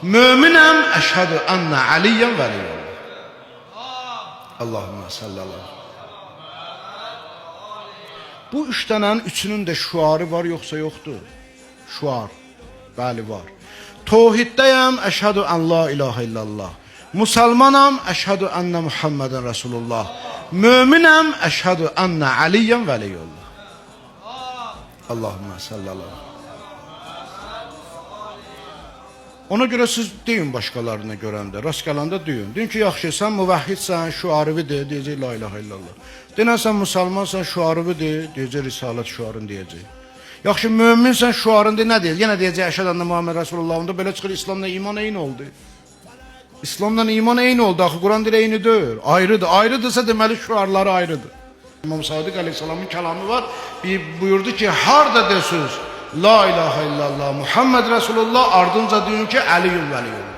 Möminəm, əşhədü ənə Aliyyən vəliyullah. Allahümme sallallahu. Bu üç dənənin üçünün də şuarı var yoxsa yoxdur? Şuar, bəli var. Tohiddəyəm, əşhədü ən la ilahə illallah. Musalmanam, əşhədü ənə Muhammeden Resulullah. Möminəm, əşhədü ənə Aliyyən vəliyullah. Allahümme sallallahu. Ona görə siz deyin başqalarına görəndə, rast gələndə deyin. Deyin ki, yaxşı, sən müvəhhidsən, şuarıvı de, deyəcək la ilahə illallah. Denən sən musalmansan, şuarıvı de, deyəcək risalət şuarın deyəcək. Yaxşı, möminsən, şuarın de, nə deyəcək? Yenə deyəcək, əşhəd ənə Muhammed Rasulullah. Onda belə çıxır, İslamla iman eyni oldu. İslamla iman eyni oldu, axı Quran dili eynidir, ayrıdır. Ayrıdırsa deməli şuarları ayrıdır. İmam Sadiq Aleyhisselamın kəlamı var, buyurdu ki, harda desiniz? La ilahe illallah Muhammed Resulullah, ardınca deyin ki Aliyyun veliyullah.